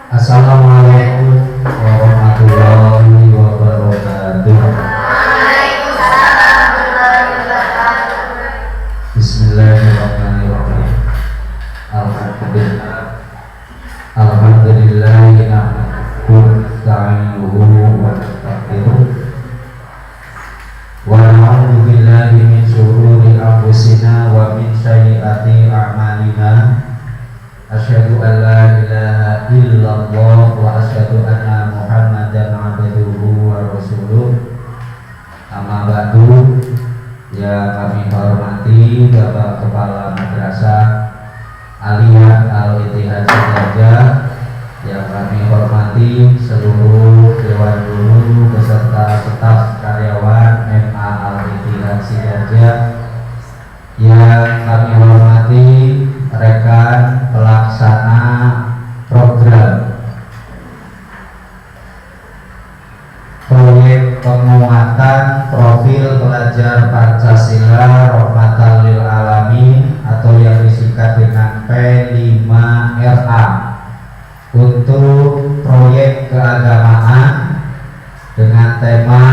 Assalamualaikum warahmatullahi wabarakatuh. Waalaikumsalam warahmatullahi wabarakatuh. Bismillahirrahmanirrahim. Alhamdulillahi nahmaduhu nasta'inuhu wa nastaghfiruh wa na'udzu billahi min syururi anfusina wa min sayyiati a'malina. Asyhadu an la ilaha illallah wa asyhadu anna Muhammadan abduhu wa rasuluh. Amma ba'du. Yang kami hormati Bapak Kepala Madrasah Aliyah Al-Ittihad Sidrajah, yang kami hormati seluruh Dewan Guru beserta staf karyawan MA Al-Ittihad Sidrajah, yang kami hormati rekan pelaksana program proyek penguatan profil pelajar Pancasila Rahmatan lil Alamin atau yang disingkat dengan P5RA untuk proyek keagamaan dengan tema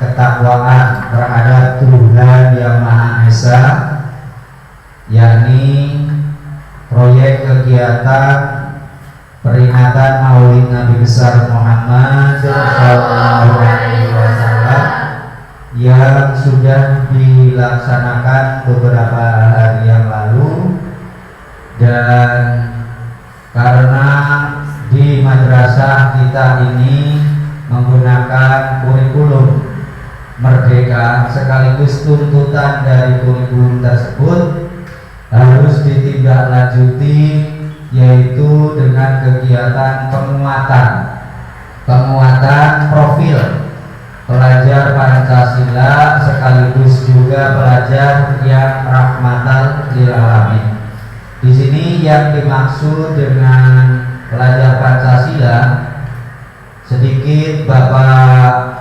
ketakwaan terhadap Tuhan Yang Maha Esa, yakni proyek kegiatan peringatan Maulid Nabi besar Muhammad Sallallahu Alaihi Wasallam yang sudah dilaksanakan beberapa hari yang lalu. Dan karena di madrasah kita ini menggunakan kurikulum merdeka, sekaligus tuntutan dari kurikulum tersebut harus ditindaklanjuti, yaitu dengan kegiatan penguatan profil pelajar Pancasila sekaligus juga pelajar yang rahmatan lil alamin. Di sini yang dimaksud dengan pelajar Pancasila sedikit Bapak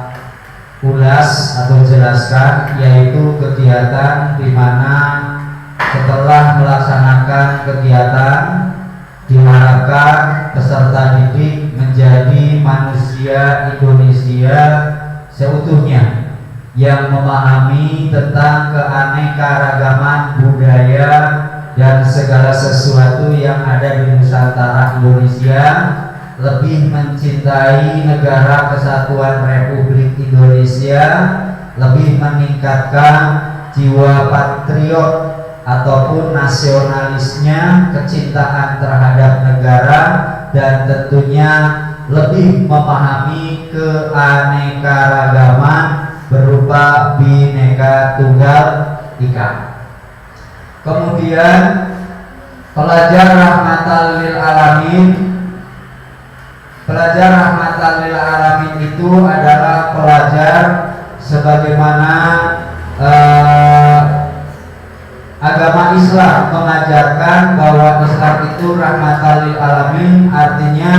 ulas atau jelaskan, yaitu kegiatan di mana setelah melaksanakan kegiatan diharapkan peserta didik menjadi manusia Indonesia seutuhnya yang memahami tentang keanekaragaman budaya dan segala sesuatu yang ada di Nusantara Indonesia, lebih mencintai negara kesatuan Republik Indonesia, lebih meningkatkan jiwa patriot ataupun nasionalisnya, kecintaan terhadap negara, dan tentunya lebih memahami keanekaragaman berupa Bhinneka Tunggal Ika. Kemudian pelajar rahmatan lil alamin. Pelajar rahmatan lil alamin itu adalah pelajar sebagaimana agama Islam mengajarkan bahwa Islam itu rahmatan lil alamin, artinya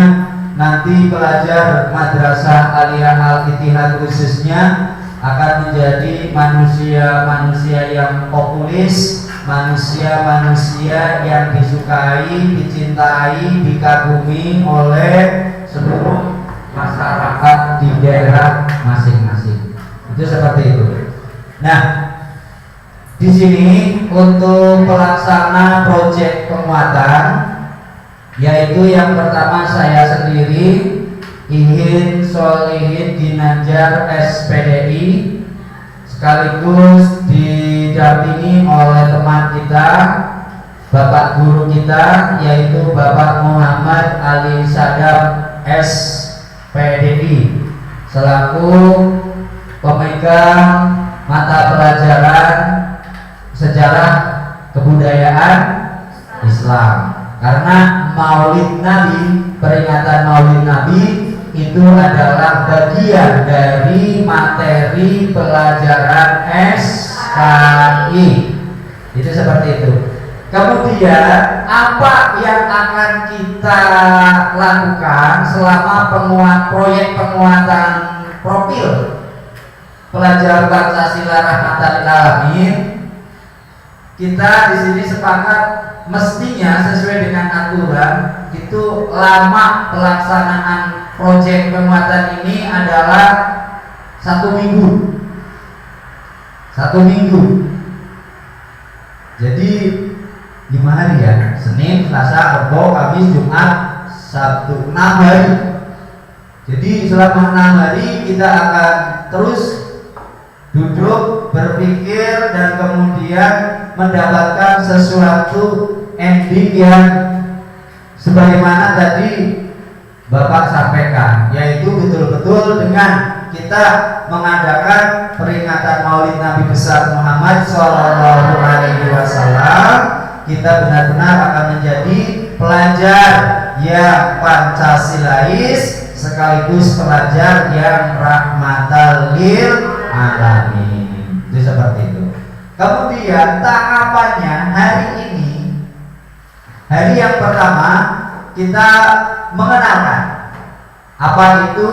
nanti pelajar Madrasah Aliyah Al-Ittihad khususnya akan menjadi manusia-manusia yang populis, manusia-manusia yang disukai, dicintai, dikagumi oleh seluruh masyarakat di daerah masing-masing. Itu seperti itu. Nah, di sini untuk pelaksana proyek penguatan, yaitu yang pertama saya sendiri, Ihin Solihin Ginanjar SPDI, sekaligus didampingi oleh teman kita, Bapak Guru kita, yaitu Bapak Muhammad Ali Sadam SPDI, selaku pemegang mata pelajaran sejarah kebudayaan Islam. Karena Maulid Nabi, peringatan Maulid Nabi itu adalah bagian dari materi pelajaran SKI. Itu seperti itu. Kemudian apa yang akan kita lakukan selama proyek penguatan profil pelajar Pancasila Rahmatan lil Alamin? Kita di sini sepakat mestinya sesuai dengan aturan kita itu lama pelaksanaan proyek penguatan ini adalah 1 minggu. 1 minggu. Jadi 5 hari ya, Senin, Selasa, Rabu, Kamis, Jumat, Sabtu, 6 hari. Jadi selama 6 hari kita akan terus duduk, berpikir, dan kemudian mendapatkan sesuatu ending yang sebagaimana tadi Bapak sampaikan, yaitu betul-betul dengan kita mengadakan peringatan Maulid Nabi besar Muhammad Shallallahu Alaihi Wasallam, kita benar-benar akan menjadi pelajar yang Pancasilais sekaligus pelajar yang rahmatan lil alamin. Itu seperti itu. Kemudian tahapannya hari ini, hari yang pertama kita mengenalkan apa itu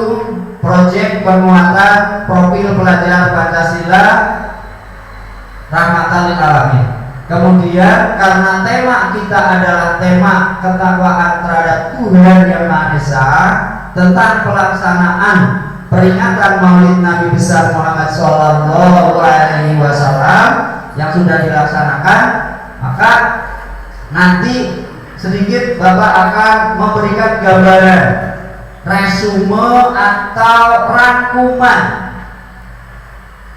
proyek penguatan profil pelajar Pancasila rahmatan lil alamin. Kemudian karena tema kita adalah tema ketakwaan terhadap Tuhan Yang Maha Esa, tentang pelaksanaan peringatan Maulid Nabi besar Muhammad Shallallahu Alaihi Wasallam yang sudah dilaksanakan, maka nanti sedikit Bapak akan memberikan gambaran resume atau rangkuman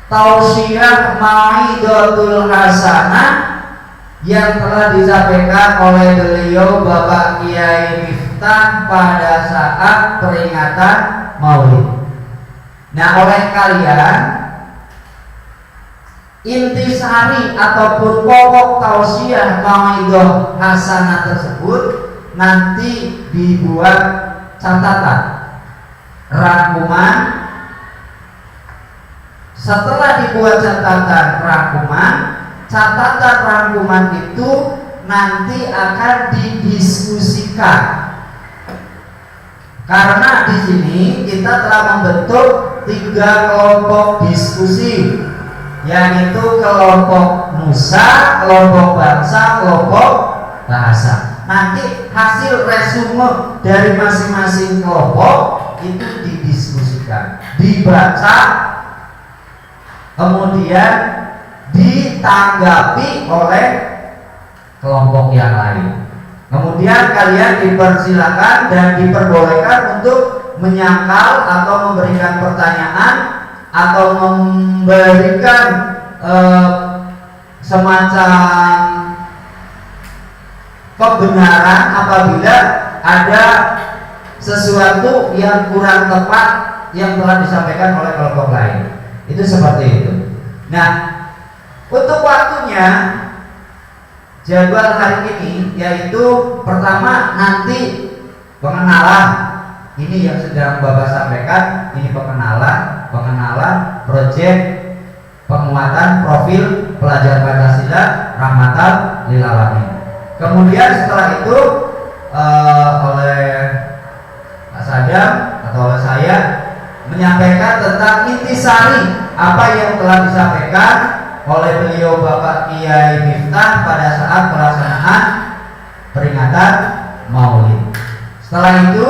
tausiah mau'izatul hasanah yang telah disampaikan oleh beliau Bapak Kiai Miftah pada saat peringatan Maulid. Nah, oleh kalian intisari ataupun pokok tausiah mau'izah hasanah tersebut nanti dibuat catatan rangkuman. Setelah dibuat catatan rangkuman itu nanti akan didiskusikan. Karena di sini kita telah membentuk 3 kelompok diskusi, yaitu kelompok nusa, kelompok bangsa, kelompok bahasa. Nanti hasil resume dari masing-masing kelompok itu didiskusikan, dibaca, kemudian ditanggapi oleh kelompok yang lain. Kemudian kalian dipersilakan dan diperbolehkan untuk menyangkal atau memberikan pertanyaan atau memberikan semacam kebenaran apabila ada sesuatu yang kurang tepat yang telah disampaikan oleh kelompok lain. Itu seperti itu. Nah, untuk waktunya jadwal hari ini yaitu pertama nanti pengenalan, ini yang sedang Bapak sampaikan, ini pengenalan proyek penguatan profil pelajar Pancasila rahmatan lil alamin. Kemudian setelah itu oleh Pak Sadam atau oleh saya menyampaikan tentang intisari apa yang telah disampaikan oleh beliau Bapak Kiai Miftah pada saat pelaksanaan peringatan Maulid. Setelah itu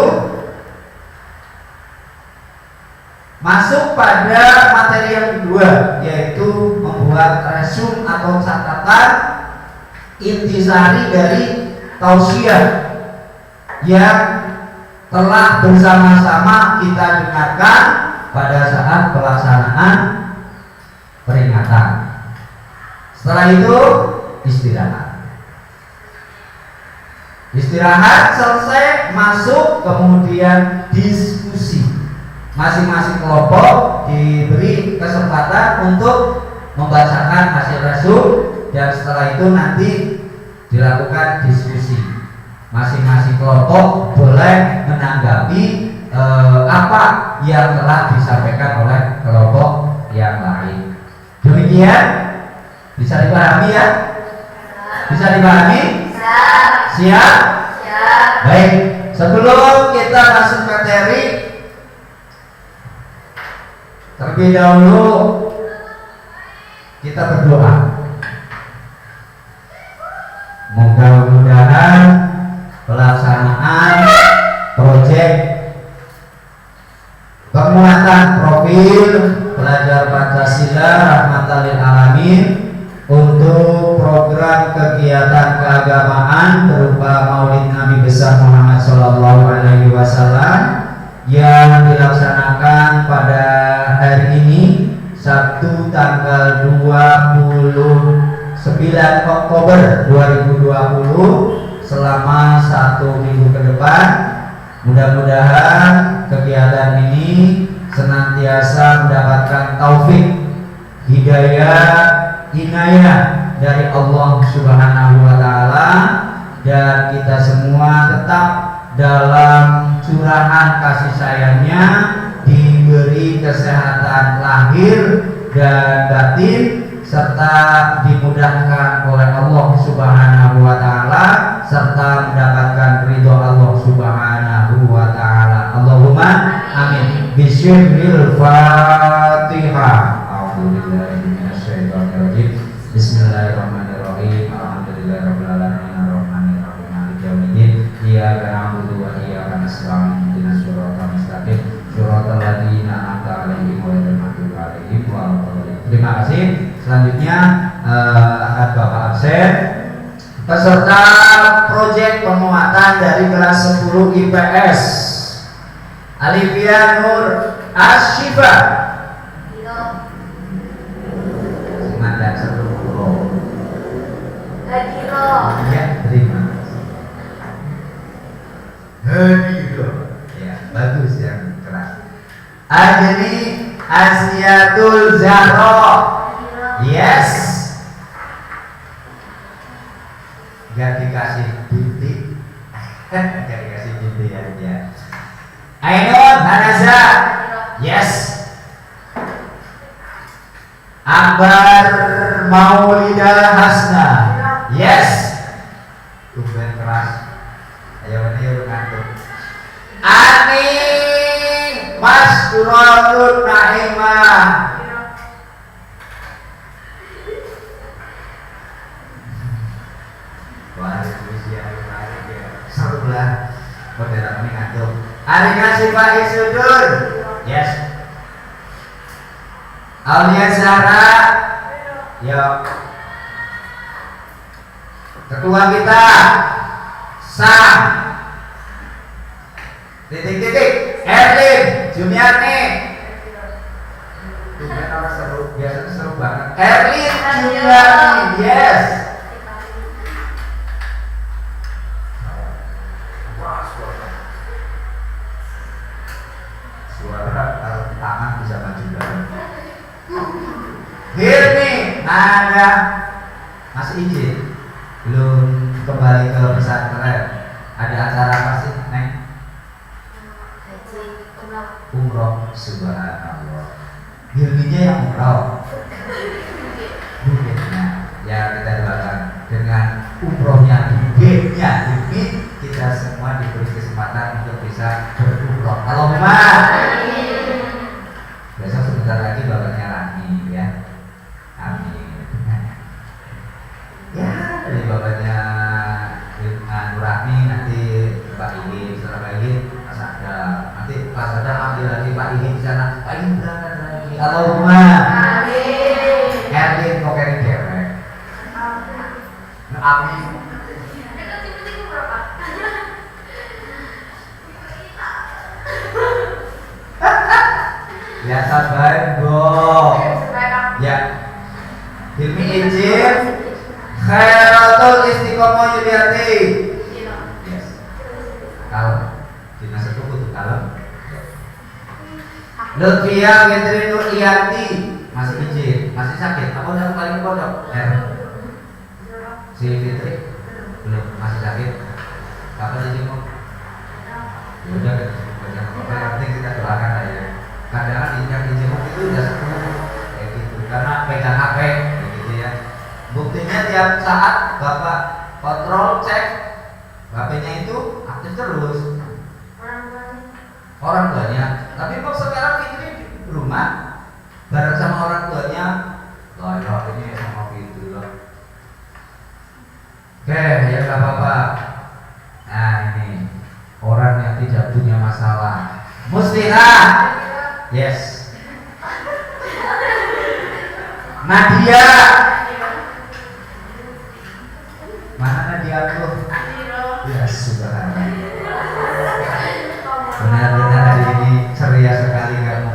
masuk pada materi yang kedua, yaitu membuat resume atau catatan intisari dari tausiah yang telah bersama-sama kita dengarkan pada saat pelaksanaan peringatan. Setelah itu istirahat selesai, masuk, kemudian diskusi. Masing-masing kelompok diberi kesempatan untuk membacakan hasil resume, dan setelah itu nanti dilakukan diskusi. Masing-masing kelompok boleh menanggapi apa yang telah disampaikan oleh kelompok yang lain. Demikian, bisa dipahami ya? Bisa dipahami? Siap? Baik, sebelum kita masuk materi, terlebih dahulu kita berdoa. Mudah-mudahan pelaksanaan proyek penguatan profil pelajar Pancasila rahmatan lil alamin untuk program kegiatan keagamaan berupa Maulid Nabi besar Muhammad Shallallahu Alaihi Wasallam yang dilaksanakan pada hari ini Sabtu tanggal 29 Oktober 2020 selama 1 minggu ke depan. Mudah-mudahan kegiatan ini senantiasa mendapatkan taufik, hidayah, inayah dari Allah Subhanahu wa taala dan kita semua tetap dalam curahan kasih sayangnya, diberi kesehatan lahir dan batin serta dimudahkan oleh Allah Subhanahu wa taala serta mendapatkan ridho Allah Subhanahu wa taala. Allahumma amin. Bismillahirrahmanirrahim. A'udzubillahi minasyaitonir rajim. Bismillahirrahmanirrahim. Alhamdulillahirabbil alamin arrahmanir rahim maliki yaumiddin. Iyyaka na'budu wa iyyaka nasta'in. Ihdinas siratal mustaqim. Siratal ladzina an'amta 'alaihim ghairil maghdubi 'alaihim waladdallin. Terima kasih. Selanjutnya akan Bapak absen peserta proyek penguatan dari kelas 10 IPS Alifia Nur Ashifa. Semangat seluruh. Hadiro. Ya, terima. Hadiro. Ya, bagus yang keras. Ajni Asyatul Zahra. Yes. Gak dikasih binti. Gak dikasih binti ya. Ainun Hanaza. Yes. Akbar Maulida Hasna. Yes. Tumben keras. Ayo ini ngantuk. Ani Mas Duratun Naimah. Serulah modern ini ngantuk. Arina Sifah Isudun. Yes. Aulia Zahra. Yuk. Ketua kita Sam. Titik-titik. Erlin Jumiarni. Itu orang seru, biasanya seru banget. Erlin Jumiarni. Yes. Suara taruh tangan bisa maju banget. Hirni, ada masih izin belum kembali ke pesantren. Ada acara apa sih, Neng? Umroh. Subhanallah. Hirninya yang umroh. Bukitnya ya kita doakan dengan umrohnya bukitnya demi kita semua diberi kesempatan untuk bisa berumroh. Allahumma. Besok sebentar lagi bapaknya Rani ya. Amin. Ya dari bapaknya Nurani nanti Pak Ili, setelah Pak Ili Mas Ada, nanti Mas Ada ambil lagi Pak Ili di sana. Pak Ili berangkat lagi. Allahumma. Amin. Erlin kok kayak gerek. Amin. Ya sabar dong. Ya. Hilmi izin. Khairatul istiqomah Yuliati. Yes. Kalau dinas itu kudu kalem. Lutfia Fitri Nuriyati masih izin, masih sakit. Apa udah paling pondok? Si Fitri belum, masih sakit. Kapan izin mau? Ya udah, yang penting kita doakan aja. Kadang-kadang yang dijemuk itu udah sepuh kayak gitu karena pegang HP gitu ya. Buktinya tiap saat Bapak kontrol cek HP-nya itu aktif terus orang tuanya. Tapi kok sekarang Fitri di rumah bareng sama orang tuanya loh HP-nya sama gitu loh. Oke ya gak apa-apa. Nah tidak punya masalah. Musliha, yes. Nadia, mana Nadia tuh? Ya subhanallah. Benar-benar hari ini ceria sekali kamu.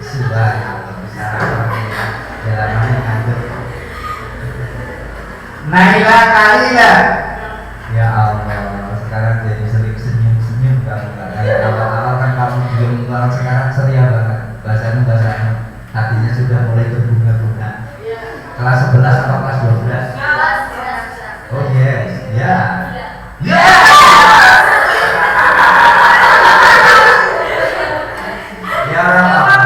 Subhanallah, bisa jalanannya ngantuk. Naila Kalila, ya Allah, sekarang jadi sering senyum-senyum kamu. Gak kayak awal-awal kan kamu belum banget, sekarang ceria banget. Bahasanya hatinya sudah mulai berbunga-bunga. Kelas 11 atau kelas 12? Oh yes, ya. Ya. Ya orang apa?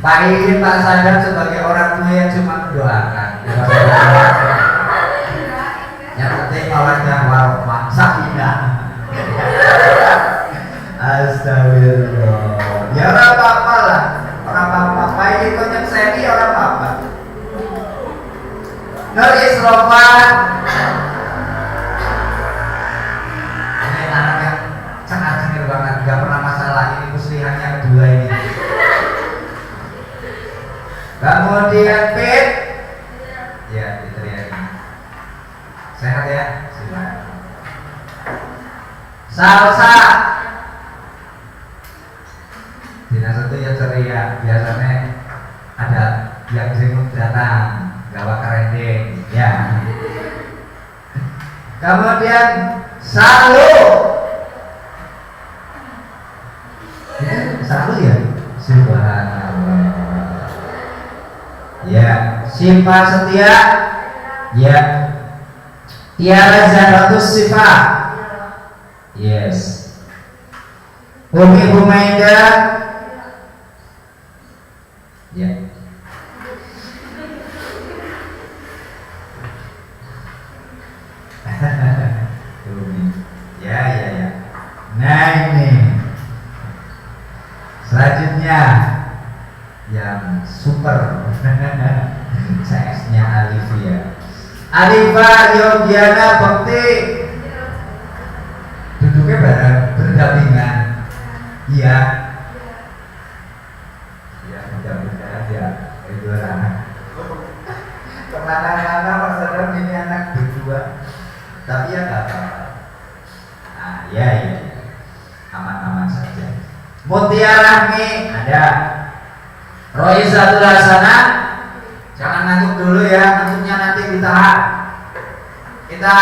Pak Iin, Pak Sadar sebagai orang tua yang cuma mendoakan. Yang penting mawaddah warahmah sakinah. Astagfirullah. Ya orang apa-apa lah. Orang apa-apa. Pak Iin konyol seni orang apa-apa. Nur Isrofan. Ini anak yang cengar-cengir banget, gak pernah masalah. Ini muslihannya kedua ini. Kemudian Fit. Ya, diteriakin. Sehat ya? Silakan. Salsa. Dinas itu ya ceria. Biasanya ada yang jenguk datang. Gawa kerendeng, ya. Kemudian Salu. Ini Salu ya? Subhanallah. Ya, Syifa Setia. Ya. Tiara Zahratus Syifa. Yes. Umi Humaida. Ya. Ya. Nah ini selanjutnya yang super CS-nya Alifia Yogiana Bekti. Duduknya bareng berdampingan. Iya. Ya mudah-mudahan ya itu anak. Kemana-mana masalah ini anak berdua. Tapi ya gak apa-apa. Nah, ya, aman-aman saja. Mutia Rahmi ada. Roizatul Hasanah, jangan ngantuk dulu ya, ngantuknya nanti ditahan. Kita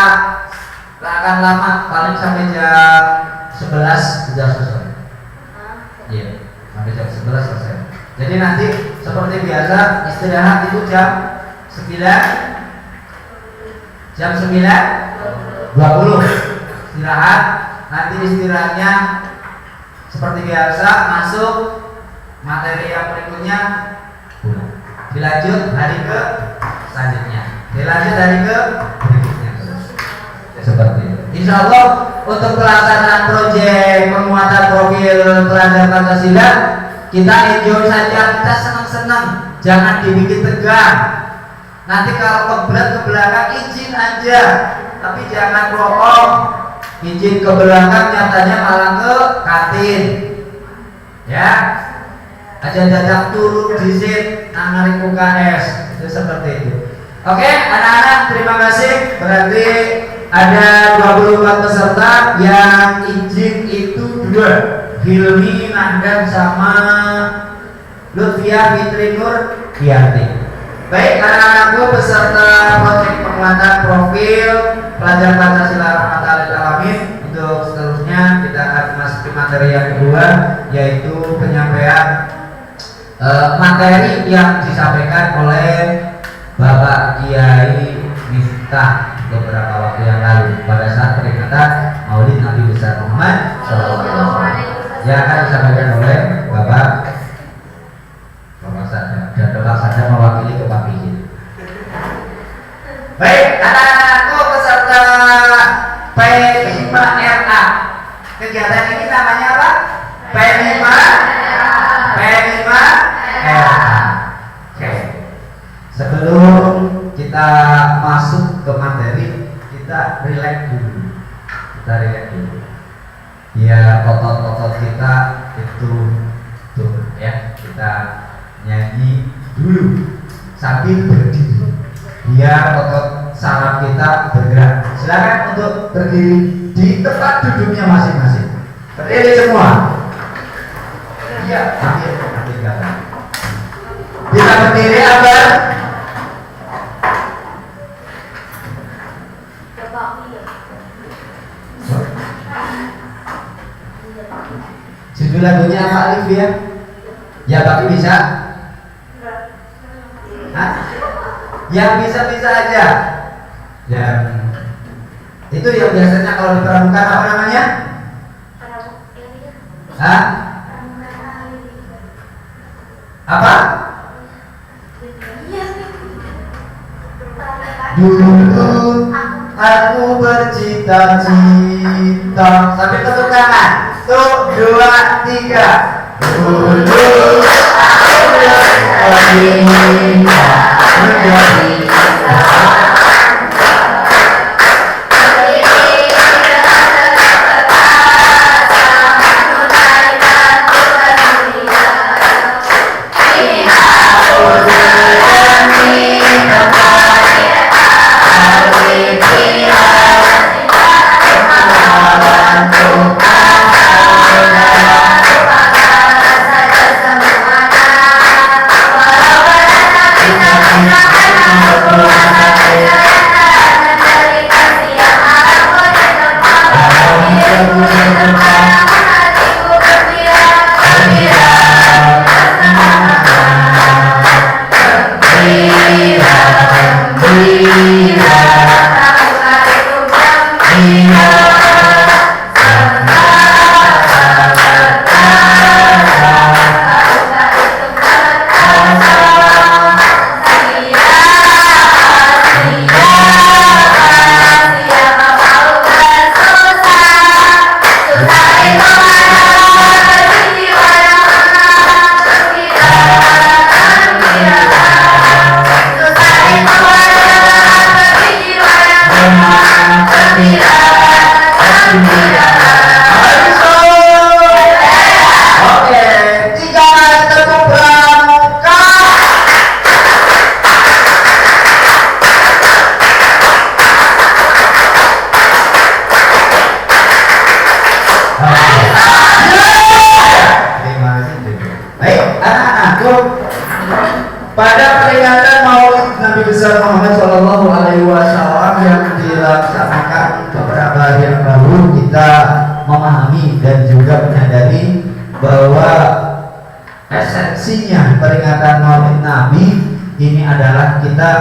gak akan lama, paling sampai jam 11 sudah selesai. Iya, sampai jam 11 selesai. Jadi nanti seperti biasa istirahat itu jam 9 20 istirahat. Nanti istirahatnya seperti biasa, masuk materi yang berikutnya, dilanjut hari ke selanjutnya, dilanjut hari ke berikutnya, seperti itu. Insya Allah untuk pelaksanaan proyek penguatan profil pelajar Pancasila kita enjoy saja, kita senang-senang, jangan dibikin tegang. Nanti kalau keberat ke belakang izin aja, tapi jangan bohong. Izin ke belakang nyatanya malah ke kantin. Ya. Aja dadak turun disit nangari UKS. Itu seperti itu. Oke, anak-anak terima kasih. Berarti ada 24 peserta yang izin itu 2. Hilmi, Nandan sama Lutfia Fitri Nur Dianti. Baik, anak-anakku peserta proyek penguatan profil pelajar Pancasila Rahmatan lil Alamin. Untuk seterusnya kita akan masuk ke materi yang kedua, yaitu penyampaian materi yang disampaikan oleh Bapak Kiai Miftah beberapa waktu yang lalu pada saat peringatan Maulid Nabi besar Muhammad SAW, yang akan disampaikan oleh Bapak Sadar, dan Bapak Sadar mewakili kepakaian. Baik, anak-anakku peserta P5RA. Kegiatan ini namanya apa? P5RA. Oke. Sebelum kita masuk ke materi, kita relax dulu. Ya, otot-otot kita itu tuh ya, kita nyanyi dulu sambil berdiri biar otot saraf kita bergerak. Silakan untuk berdiri di tempat duduknya masing-masing. Berdiri semua. Iya, ambil gambar. Kita berdiri apa? Judul lagunya apa Alif ya? Ya tapi bisa. Hah? Yang bisa-bisa aja. Yang itu yang biasanya kalau di pramuka apa namanya? Hah? Apa? Dulu aku bercita-cita sambil tepuk tangan. 1, 2, 3. Dulu aku bercita-cita. Pada peringatan Maulid Nabi besar Muhammad Shallallahu Alaihi Wasallam yang dilaksanakan beberapa hari yang lalu, kita memahami dan juga menyadari bahwa esensinya peringatan Maulid Nabi ini adalah kita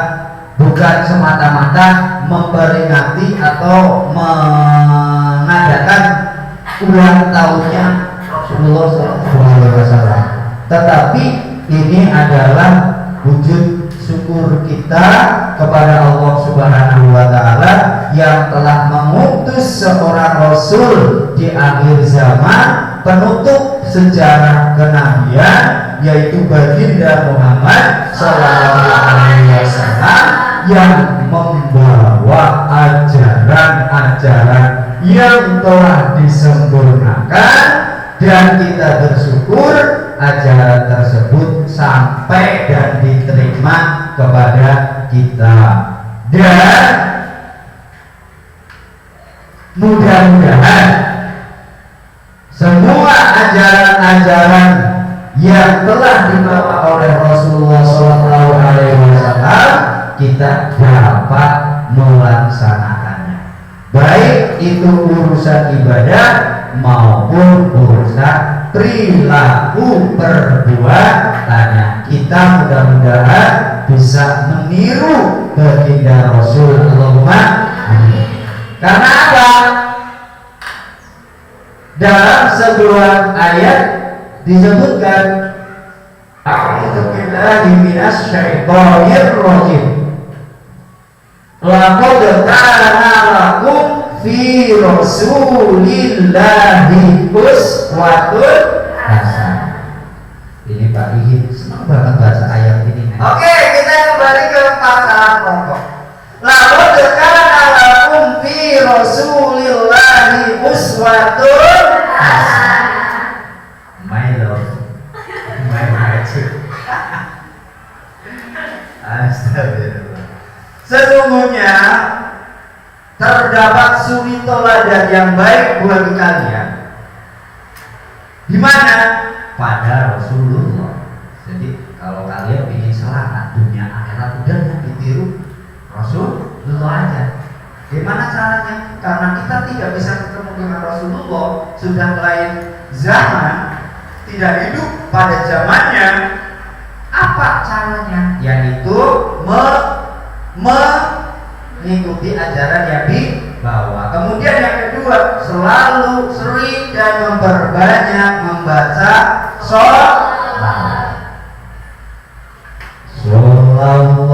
bukan semata-mata memperingati atau mengadakan ulang tahunnya Rasulullah SAW, tetapi ini adalah wujud syukur kita kepada Allah Subhanahu wa Ta'ala yang telah mengutus seorang Rasul di akhir zaman, penutup sejarah kenabian, yaitu Baginda Muhammad Sallallahu Alaihi Wasallam, yang membawa ajaran-ajaran yang telah disempurnakan, dan kita bersyukur ajaran tersebut sampai dan diterima kepada kita, dan mudah-mudahan semua ajaran-ajaran yang telah dibawa oleh Rasulullah SAW kita dapat melaksanakannya, baik itu urusan ibadah maupun urusan perilaku perbuatannya. Kita mudah-mudahan bisa meniru baginda Rasul. Allahumma amin. Karena apa? Dalam sebuah ayat disebutkan, a'udzu billahi minasy syaithanir rajim. Laqad kana lakum fi rasulillahi uswatun hasanah. Ini Pak Ihid senang banget baca ayat ini. Oke, kita kembali ke masalah pokok. Laqad kana lakum fi rasulillahi uswatun hasanah. yang baik buat kalian di mana? Pada Rasulullah. Jadi kalau kalian ingin selamat dunia akhirat, udah yang ditiru Rasulullah aja. Gimana caranya? Karena kita tidak bisa ketemu dengan Rasulullah, sudah lain zaman, tidak hidup pada zamannya. Apa caranya? Yaitu mengikuti ajaran yang dibawa. Kemudian yang kedua, selalu sering dan memperbanyak membaca sholawat. Sallallahu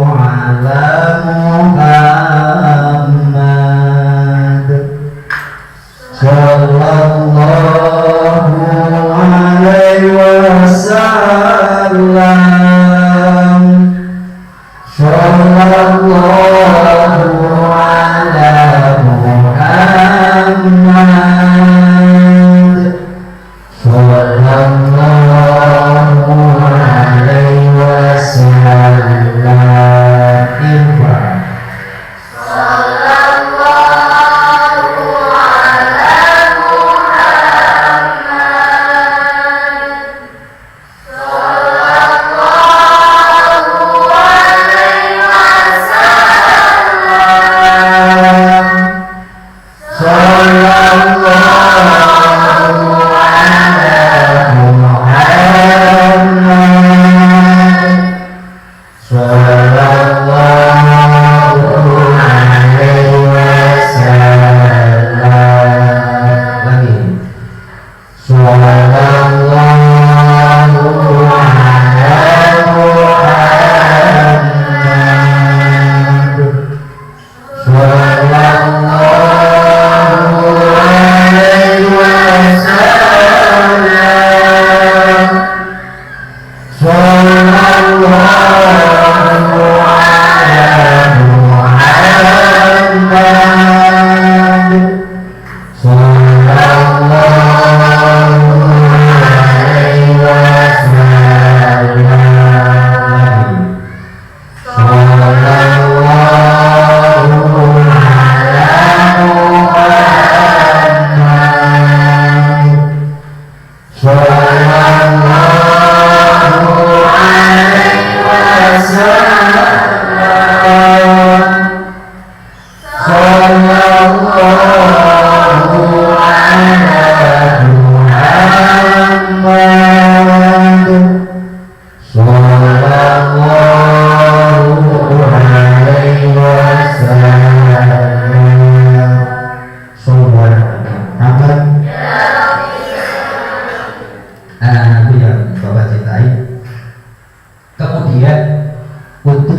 ala Muhammad, sallallahu alaihi wasallam, sallallahu ala Muhammad, sallallahu alaihi wasallam.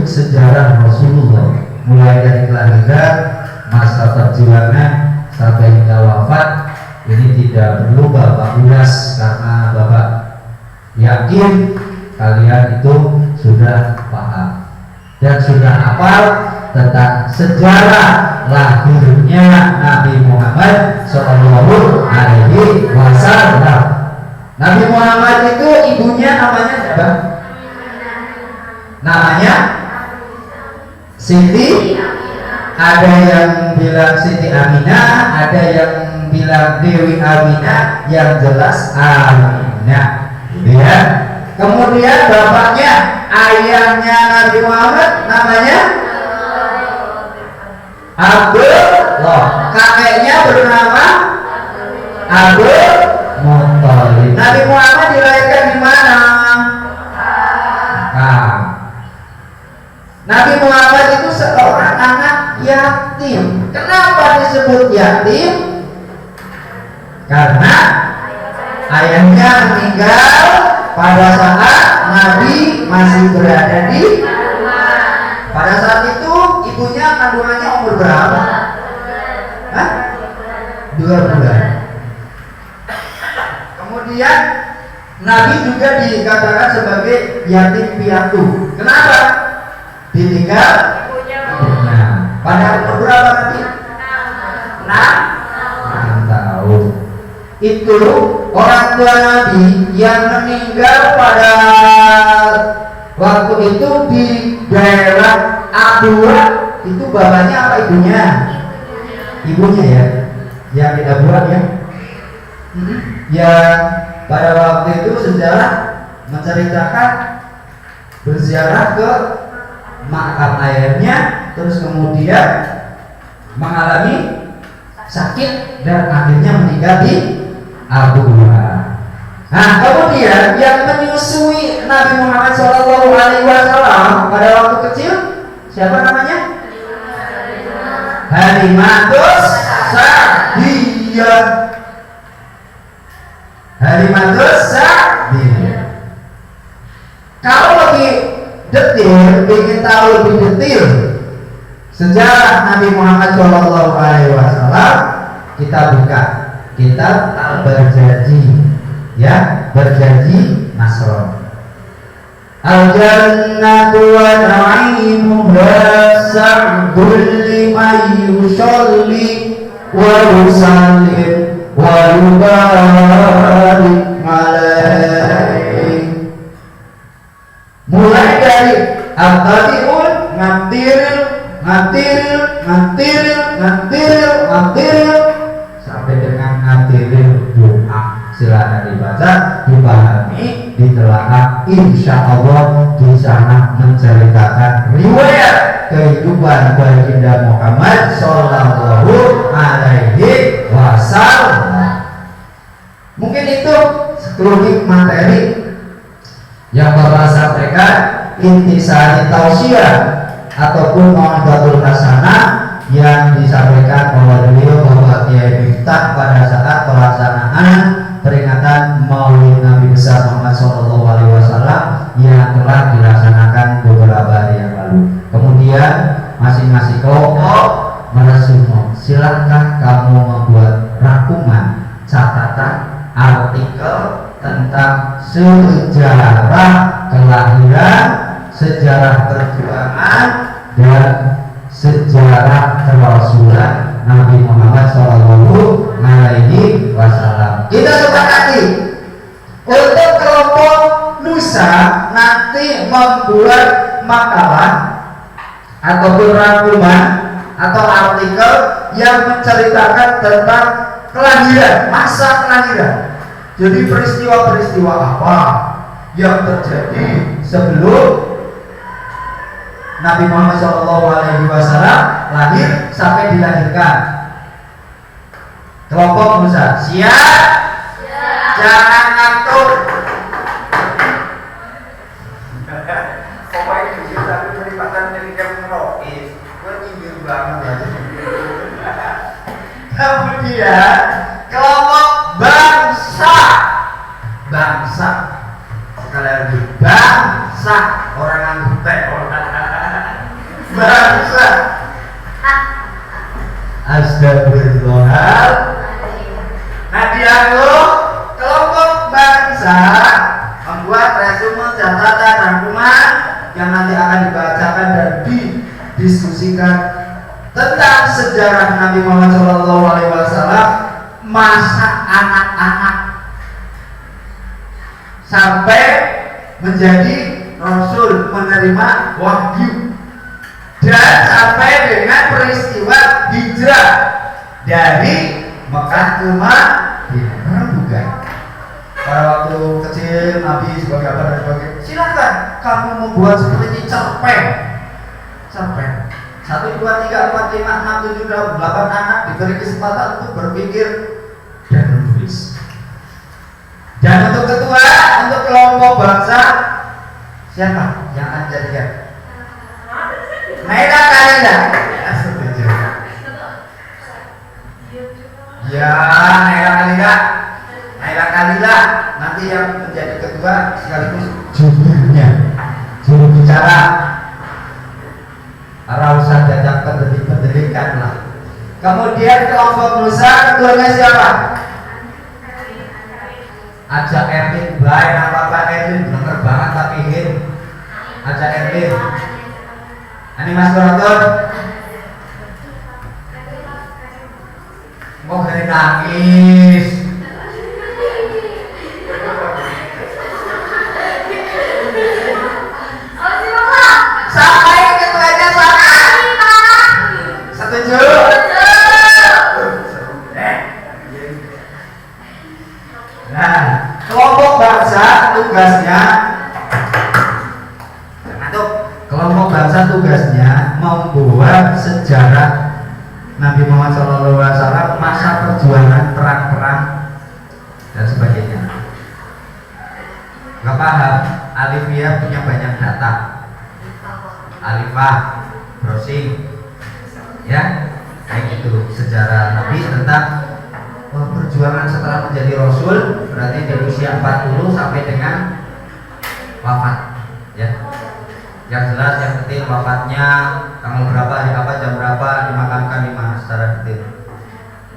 Sejarah Rasulullah mulai dari kelahiran, masa perjuangan sampai hingga wafat, ini tidak perlu Bapak ulas karena Bapak yakin kalian itu sudah paham dan sudah hafal tentang sejarah lahirnya Nabi Muhammad Shallallahu Alaihi Wasallam. Nabi Muhammad itu ibunya namanya siapa? Namanya Siti. Ada yang bilang Siti Aminah, ada yang bilang Dewi Aminah, yang jelas Aminah, ya. Kemudian bapaknya, ayahnya Nabi Muhammad namanya Abdullah, kakeknya bernama Abdul Muthalib. Nabi Muhammad dilahirkan di mana? Nabi Muhammad itu seorang anak yatim. Kenapa disebut yatim? Karena ayahnya meninggal pada saat Nabi masih berada di. Pada saat itu ibunya kandungannya umur berapa? 2 bulan. Kemudian Nabi juga dikatakan sebagai yatim piatu. Kenapa? Ditinggal ibunya. Pada umur berapa nanti? 6 tahun. Itu orang tua Nabi yang meninggal pada waktu itu di daerah Abdullah, itu bapaknya apa ibunya? ibunya ya, yang tidak buat ya. Yang pada waktu itu sejarah menceritakan berziarah ke makam ayahnya, terus kemudian mengalami sakit dan akhirnya meninggal di Abuha. Nah, kemudian yang menyusui Nabi Muhammad SAW pada waktu kecil siapa namanya? Halimatus Sa'diyah. Halimatus Sa'diyah. Kalau lebih detail, ingin tahu lebih detail sejarah Nabi Muhammad SAW, kita buka kitab Al-Barjaji, ya, Berjanji Nasron. Al-jannatu wa na'imuha sa'dul liman yusalli wa yusallim wa yubarik alaih. Mulai dari Al-Qadi'un ngantiril sampai dengan ngantiril doa. Silakan dibaca, dipahami, ditelaah. Insya Allah di sana menceritakan riwayat kehidupan baginda Muhammad Sallallahu Alaihi Wasallam. Mungkin itu sekelumit materi yang Bapak sampaikan, intisari tausiah ataupun mau'izatul hasanah yang disampaikan oleh beliau Bapak Kiai Miftah pada saat pelaksanaan peringatan Maulid Nabi besar Muhammad SAW yang telah dilaksanakan beberapa hari yang lalu. Kemudian masing-masing kelompok meresume, silahkan kamu membuat rangkuman, catatan, artikel tentang sejarah kelahiran, sejarah perjuangan, dan sejarah kerasulan Nabi Muhammad Sallallahu Alaihi Wasallam. Kita sepakati untuk kelompok Nusa nanti membuat makalah ataupun rangkuman atau artikel yang menceritakan tentang kelahiran, masa kelahiran. Jadi peristiwa-peristiwa apa yang terjadi sebelum Nabi Muhammad SAW lahir sampai dilahirkan. Kelompok Nusa siap? Jangan ngantuk. Pokoknya jujur tapi kelipatan dari kamu ngerokis, gue nyindir banget ya. Kemudian kelompok bangsa, sekali lagi bangsa, orang anggota bangsa. Astagfirullah. Nah, kelompok bangsa membuat resume, catatan, rangkuman yang nanti akan dibacakan dan didiskusikan tentang sejarah Nabi Muhammad SAW masa anak-anak sampai menjadi Rasul, menerima wahyu, dan sampai dengan peristiwa hijrah dari Mekah ke Madinah. Bukan pada waktu kecil Nabi sebagai apa dan sebagainya, silakan kamu membuat seperti cerpen 1, 2, 3, 4, 5, 6, 7, 8 anak diberi kesempatan untuk berpikir dan menulis. Dan untuk ketua, untuk kelompok bangsa, siapa yang akan jadikan? Naila Kalila. Ya, Naila Kalila nanti yang menjadi ketua sekaligus juru bicara. Rausan datang pendidikan lah. Kemudian kelompok Nusa ketuanya siapa? Aja Erwin, baik apa Erwin, bener banget tapi Hin. Aja Erwin. Ini Mas Boroton. Kok dari nangis? Sampai ketuanya sana. Setuju? Nah, kelompok bangsa tugasnya kelompok bangsa tugasnya membuat sejarah Nabi Muhammad SAW, masa perjuangan, perang-perang dan sebagainya. Gak paham, Alifia punya banyak data. Alifah, browsing, ya, kayak gitu. Sejarah Nabi tentang perjuangan setelah menjadi Rasul, berarti di usia 40 sampai dengan wafat, ya. Yang jelas, yang penting wafatnya tanggal berapa, hari apa, jam berapa, dimakamkan di mana secara detail.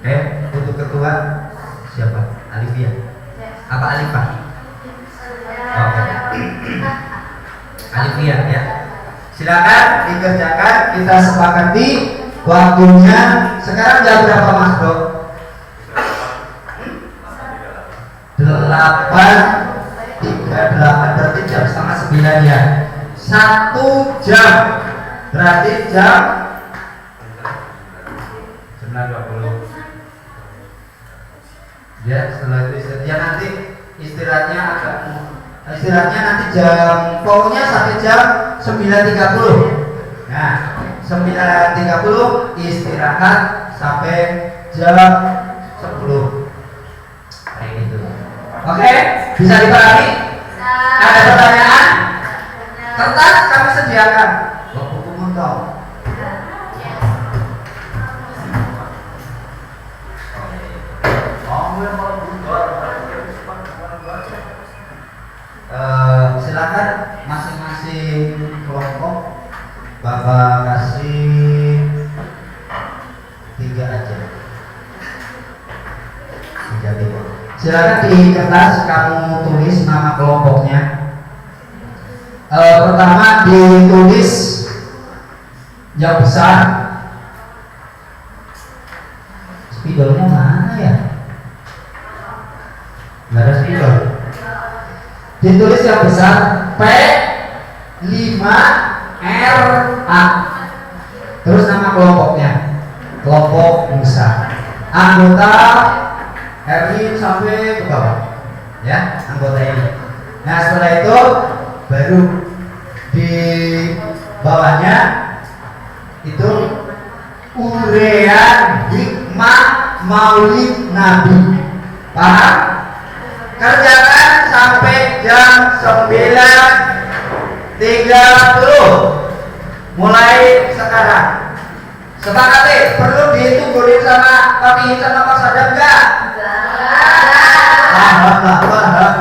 Oke, untuk ketua siapa? Alifia. Apa Alifah? Oke. Alifia, ya. Silakan dikerjakan, kita sepakati waktunya. Sekarang jam berapa, Mas Bro? 8.38, berarti jam setengah 9 ya. 1 jam berarti jam 9.20. Ya, setelah itu istirahat. Ya, nanti istirahatnya nanti jam, pokoknya sampai jam 9.30. Nah, 9.30 istirahat sampai jam 10. Kayak gitu. Oke, bisa dipahami? Ada pertanyaan? Kertas kami sediakan. Buku mentok. Silakan masing-masing kelompok Bapak kasih 3 aja. 3. Silakan di kertas kamu tulis nama kelompoknya. Pertama ditulis yang besar. Spidolnya mana ya? Nggak ada spidol. Ditulis yang besar P5RA. Terus nama kelompoknya, kelompok Musa. Anggota Erwin sampai ke bawah, ya, anggota ini. Nah, setelah itu baru di bawahnya itu urean hikmah maulid Nabi. Paham? Kerjakan sampai jam 9.30 mulai sekarang. Sepakati, perlu ditungguin sama kami sama Pak Sadam enggak?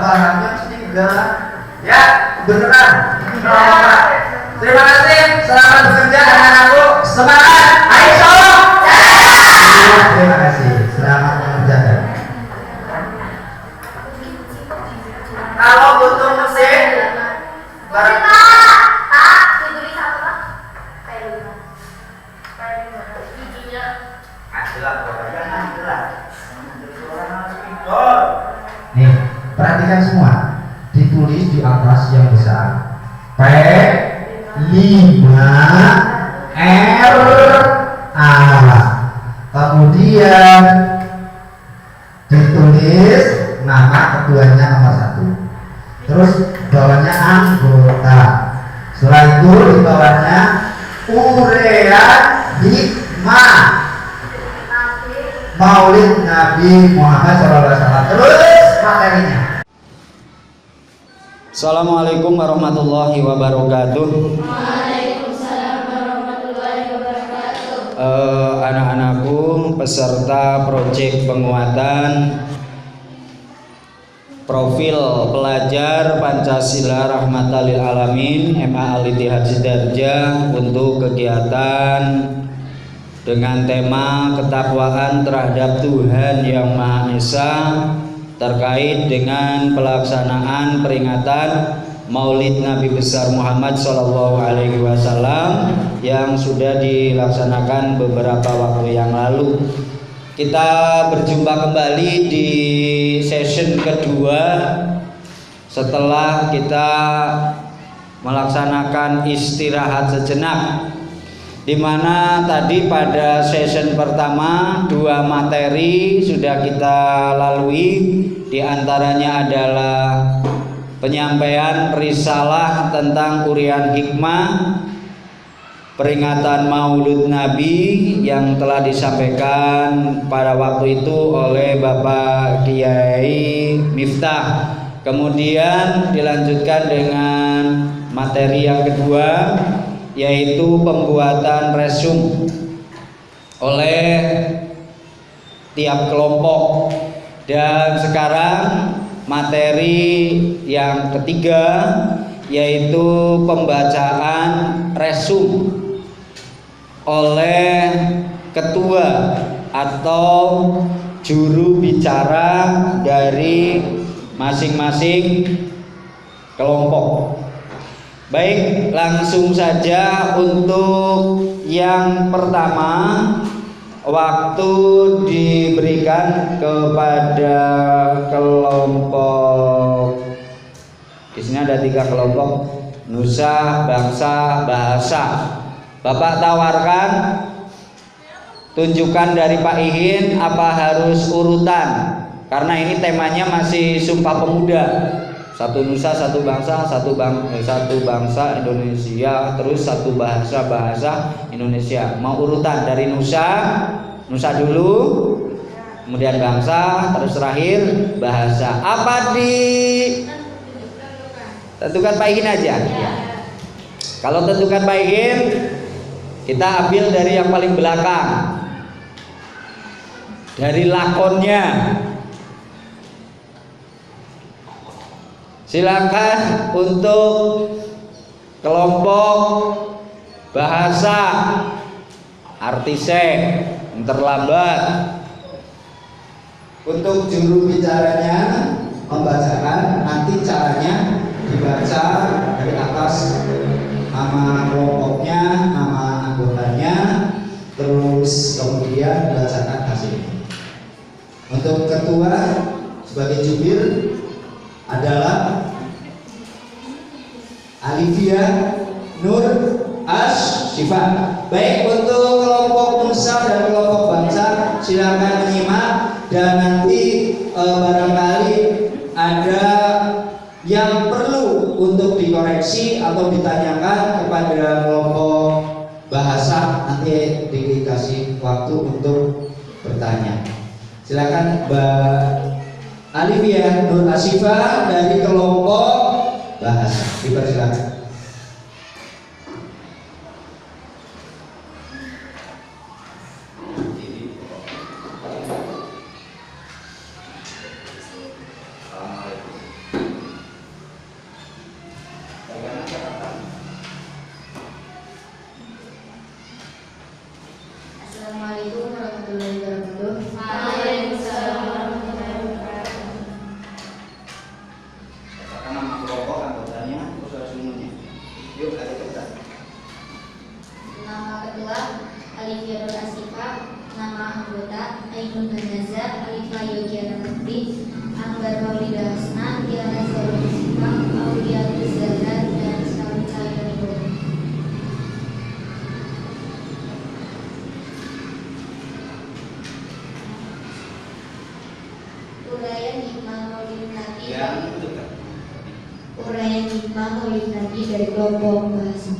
Pahamnya sih enggak. Ya, beneran. Terima kasih, selamat bekerja anak-anakku. Semangat, ayo Solo. Terima kasih, selamat mengerjakan. Kalau butuh mesin, barang ditulis apa, Pak? Nih, perhatikan semua. Ditulis di atas yang besar P5RA. Kemudian ditulis nama ketuanya nomor 1. Terus bawahnya anggota. Setelah itu di bawahnya urean hikmah maulid Nabi Muhammad SAW. Terus materinya. Assalamualaikum warahmatullahi wabarakatuh. Waalaikumsalam warahmatullahi wabarakatuh. Anak-anakku peserta proyek penguatan profil pelajar Pancasila Rahmatan lil Alamin MA Al-Ittihad Sidarja untuk kegiatan dengan tema ketakwaan terhadap Tuhan Yang Maha Esa terkait dengan pelaksanaan peringatan Maulid Nabi besar Muhammad SAW yang sudah dilaksanakan beberapa waktu yang lalu. Kita berjumpa kembali di session kedua setelah kita melaksanakan istirahat sejenak. di mana tadi pada session pertama 2 materi sudah kita lalui, di antaranya adalah penyampaian risalah tentang urian hikmah peringatan Maulud Nabi yang telah disampaikan pada waktu itu oleh Bapak Kiai Miftah. Kemudian dilanjutkan dengan materi yang kedua, yaitu pembuatan resume oleh tiap kelompok. Dan sekarang materi yang ketiga, yaitu pembacaan resume oleh ketua atau juru bicara dari masing-masing kelompok. Baik, langsung saja untuk yang pertama, waktu diberikan kepada kelompok. Di sini ada 3 kelompok, nusa, bangsa, bahasa. Bapak tawarkan, tunjukkan dari Pak Ihin apa harus urutan, karena ini temanya masih Sumpah Pemuda. 1 nusa, 1 bangsa, 1 bangsa Indonesia, terus 1 bahasa Indonesia. Mau urutan dari nusa dulu, kemudian bangsa, terus terakhir bahasa. Apa tentukan Pak Ihin aja. Kalau tentukan Pak Ihin, kita ambil dari yang paling belakang, dari lakonnya. Silakan untuk kelompok bahasa, artise yang terlambat. Untuk juru bicaranya membacakan, nanti caranya dibaca dari atas nama kelompoknya, nama anggotanya, terus kemudian dibacakan hasilnya. Untuk ketua sebagai jubir adalah Alivia Nur Asyifa. Baik, untuk kelompok nusa dan kelompok bangsa silakan menyimak, dan nanti barangkali ada yang perlu untuk dikoreksi atau ditanyakan kepada kelompok bahasa, nanti dikasih waktu untuk bertanya. Silakan Mbak Alivia Nur Asyifa dari kelompok bahasa, dipersilakan. Assalamualaikum warahmatullahi wabarakatuh. Waalaikumsalam warahmatullahi wabarakatuh. Katakan nama kelompok, anggotanya, terus resumenya. Yuk, ada kita. Nama ketua Alivia Nur Asyifa, nama anggota Ainun Hanaza, Alifah Yogiana Putri, Akbar Maulida Hasna, Tiara Zahra Sipang, Aulia Zahra, dan Sawi Cahaya Nurul. Uraian hikmah Maulid Nabi. Uraian hikmah Maulid Nabi dari kelompok bahasa.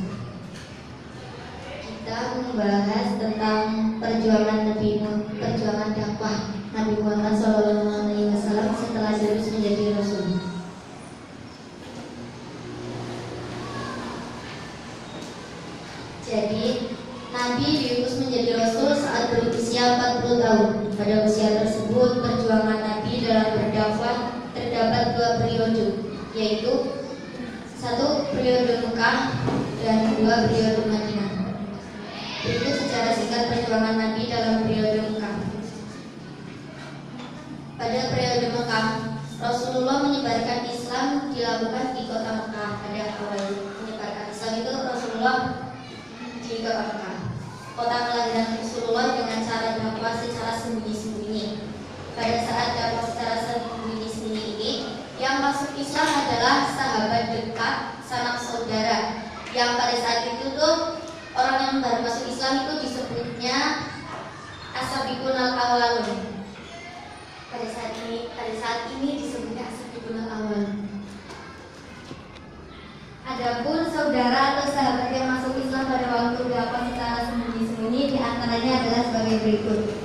Kita membahas tentang perjuangan dakwah Nabi Muhammad SAW setelah diutus menjadi Rasul. Jadi Nabi diutus menjadi Rasul saat berusia 40 tahun. Pada usia tersebut, perjuangan Nabi dalam berdakwah terdapat 2 periode, yaitu 1 periode Mekah dan 2 periode Madinah. Berikut secara singkat perjuangan Nabi dalam periode Mekah. Pada periode Mekah, Rasulullah menyebarkan Islam dilakukan di kota Mekah. Pada awal menyebarkan Islam itu Rasulullah di kota Mekah, kota kelahiran Rasulullah, dengan cara dakwah secara sembunyi-sembunyi. Pada saat dakwah secara sembunyi-sembunyi ini, yang masuk Islam adalah sahabat dekat, sanak saudara, yang pada saat itu tuh orang yang baru masuk Islam berikut.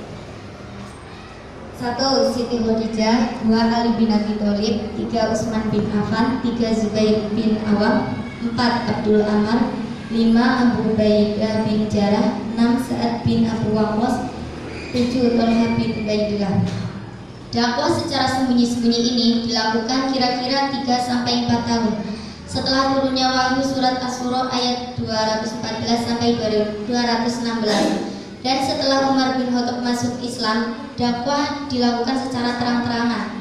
1. Siti Khadijah, 2. Ali bin Abi Thalib, 3. Utsman bin Affan, 3. Zubair bin Awam, 4. Abdul Amar, 5. Abu Ubaidah bin Jarrah, 6. Sa'ad bin Abu Waqqas, 7. Thalhah bin Ubaidillah. Dakwah secara sembunyi-sembunyi ini dilakukan kira-kira 3-4 tahun setelah turunnya wahyu surat Asy-Syura ayat 214-216. Dan setelah Umar bin Khattab masuk Islam, dakwah dilakukan secara terang-terangan.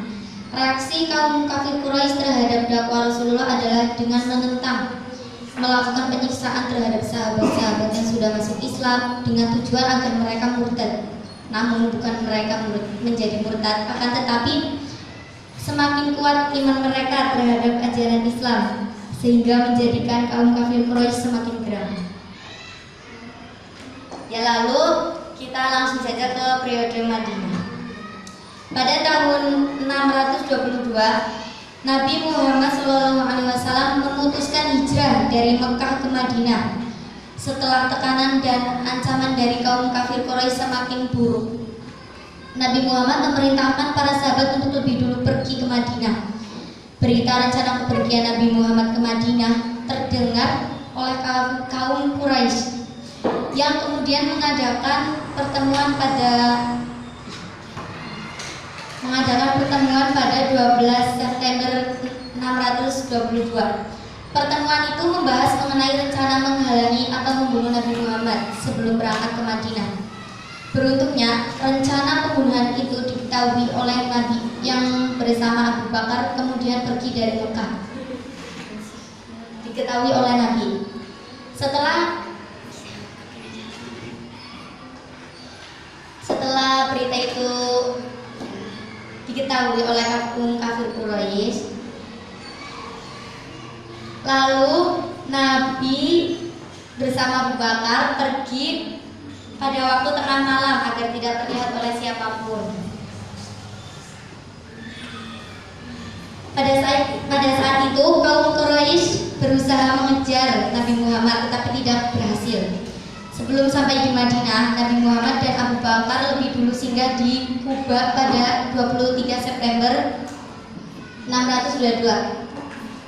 Reaksi kaum kafir Quraisy terhadap dakwah Rasulullah adalah dengan menentang, melakukan penyiksaan terhadap sahabat-sahabat yang sudah masuk Islam dengan tujuan agar mereka murtad. Namun bukan mereka menjadi murtad, akan tetapi semakin kuat iman mereka terhadap ajaran Islam, sehingga menjadikan kaum kafir Quraisy semakin geram. Ya, lalu kita langsung saja ke periode Madinah. Pada tahun 622, Nabi Muhammad SAW memutuskan hijrah dari Mekah ke Madinah setelah tekanan dan ancaman dari kaum kafir Quraisy semakin buruk. Nabi Muhammad memerintahkan para sahabat untuk lebih dulu pergi ke Madinah. Berita rencana kepergian Nabi Muhammad ke Madinah terdengar oleh kaum Quraisy yang kemudian mengadakan pertemuan pada 12 September 622. Pertemuan itu membahas mengenai rencana menghalangi atau membunuh Nabi Muhammad sebelum berangkat ke Madinah. Beruntungnya, rencana pembunuhan itu diketahui oleh Nabi yang bersama Abu Bakar kemudian pergi dari Mekah. Diketahui oleh Nabi. Setelah berita itu diketahui oleh kaum kafir Quraisy, lalu Nabi bersama Abu Bakar pergi pada waktu tengah malam agar tidak terlihat oleh siapapun. Pada saat itu kaum Quraisy berusaha mengejar Nabi Muhammad tetapi tidak berhasil. Sebelum sampai di Madinah, Nabi Muhammad dan Abu Bakar lebih dulu singgah di Kuba pada 23 September 622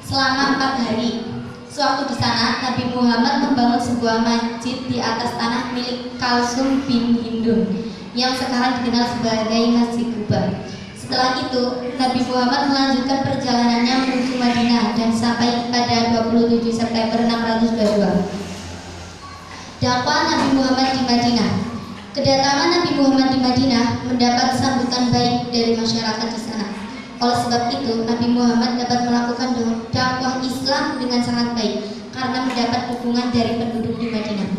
selama 4 hari. Sewaktu di sana, Nabi Muhammad membangun sebuah masjid di atas tanah milik Kalsum bin Hindun yang sekarang dikenal sebagai Masjid Kuba. Setelah itu, Nabi Muhammad melanjutkan perjalanannya menuju Madinah dan sampai pada 27 September 622. Dakwah Nabi Muhammad di Madinah. Kedatangan Nabi Muhammad di Madinah mendapat sambutan baik dari masyarakat di sana. Oleh sebab itu, Nabi Muhammad dapat melakukan dakwah Islam dengan sangat baik karena mendapat dukungan dari penduduk di Madinah.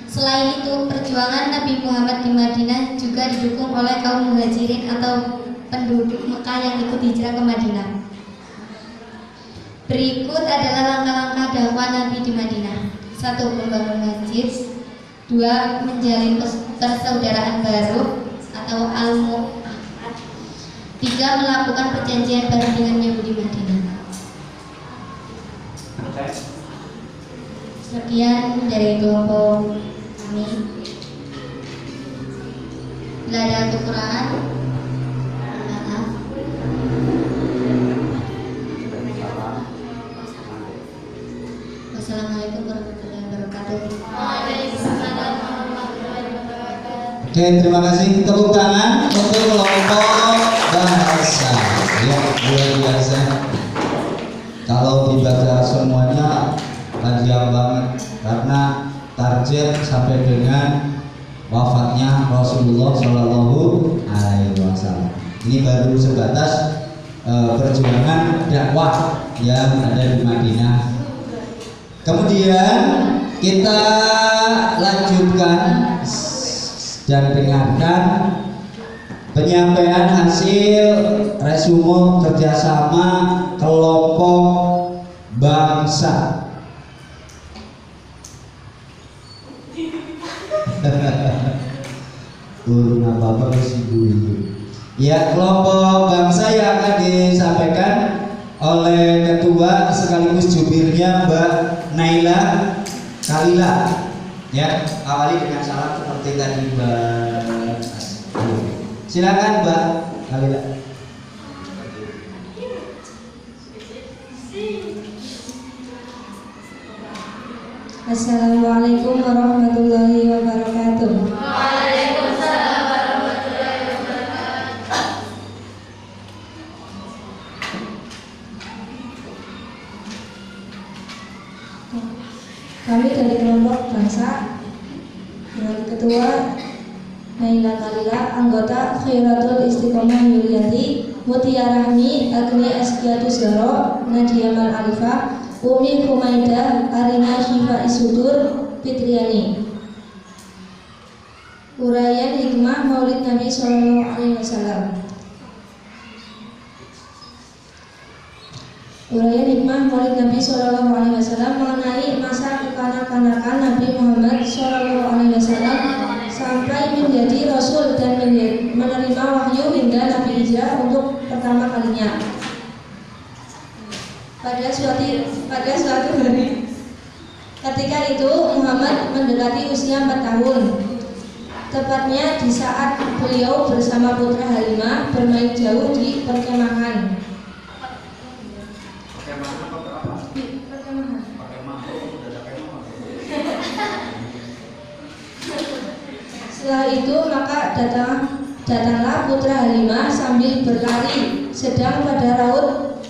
Selain itu, perjuangan Nabi Muhammad di Madinah juga didukung oleh kaum muhajirin atau penduduk Mekah yang ikut hijrah ke Madinah. Berikut adalah langkah-langkah dakwah Nabi di Madinah. 1. Membangun masjid. 2. Menjalin persaudaraan baru atau al-mu'ahad. 3. Melakukan perjanjian baru dengan Yahudi Madinah. Sekian dari kelompok kami. Bila ada kekurangan, maaf. Wassalamualaikum warahmatullahi wabarakatuh. Oke, terima kasih. Tepuk tangan untuk kelompok bahasa yang luar biasa. Kalau dibaca semuanya panjang banget karena target sampai dengan wafatnya Rasulullah Shallallahu Alaihi Wasallam. Ini baru sebatas perjuangan dakwah yang ada di Madinah. Kemudian kita lanjutkan dan dengarkan penyampaian hasil resume kerjasama kelompok bangsa. Turun apa sih dulu? Ya, kelompok bangsa yang akan disampaikan oleh ketua sekaligus jubirnya Mbak Naila Kalila. Ya, awali dengan salam seperti tadi Mbak Silakan Mbak Kalila. Assalamualaikum warahmatullahi wabarakatuh. Waalaikumsalam warahmatullahi wabarakatuh. Kami dari kelompok bangsa dengan ketua Naila Kalila, anggota Khairatul Istiqomah Yuliati, Mutia Rahmi, Agni Askiatus Zaro, Nadia Mal Alifah, Umi Humaidah, Arina Syifa Isudur, Fitriani. Uraian hikmah Maulid Nabi Sallallahu Alaihi Wasallam. Uraian hikmah Maulid Nabi Sallallahu Alaihi Wasallam mengenai masa kekanak-kanakan Nabi Muhammad Sallallahu Alaihi Wasallam sampai menjadi Rasul dan menerima wahyu hingga Nabi hijrah untuk pertama kalinya. Pada suatu hari ketika itu Muhammad mendekati usia 4 tahun, tepatnya di saat beliau bersama putra Halimah bermain jauh di perkemahan. Setelah itu maka datanglah putra Halimah sambil berlari, sedang pada raut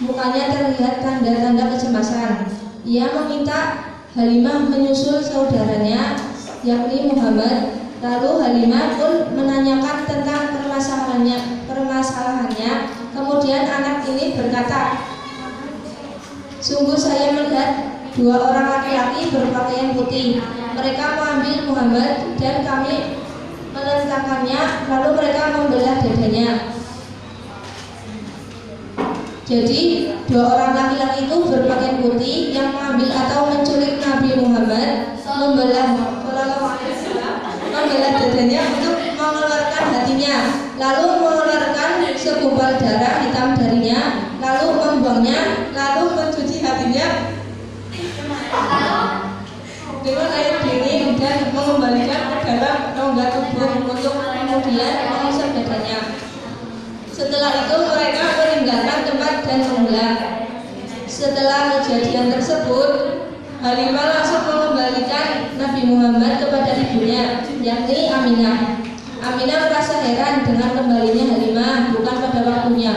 mukanya terlihat tanda-tanda kecemasan. Ia meminta Halimah menyusul saudaranya, yakni Muhammad. Lalu Halimah pun menanyakan tentang permasalahannya. Kemudian anak ini berkata, "Sungguh saya melihat 2 orang laki-laki berpakaian putih. Mereka mengambil Muhammad dan kami melentakkannya, lalu mereka membelah dadanya." Jadi 2 orang laki-laki itu berpakaian putih yang mengambil atau menculik Nabi Muhammad, membelah dadanya untuk mengeluarkan hatinya, lalu mengeluarkan segumpal darah hitam darinya, lalu membuangnya, lalu mencuci hatinya dengan air dingin dan mengembalikan ke dalam rongga tubuh untuk kemudian mengusap dadanya. Setelah itu mereka meninggalkan tempat dan membelah. Setelah kejadian tersebut, Halimah langsung mengembalikan Nabi Muhammad kepada ibunya, yakni Aminah. Aminah merasa heran dengan kembalinya Halimah bukan pada waktunya.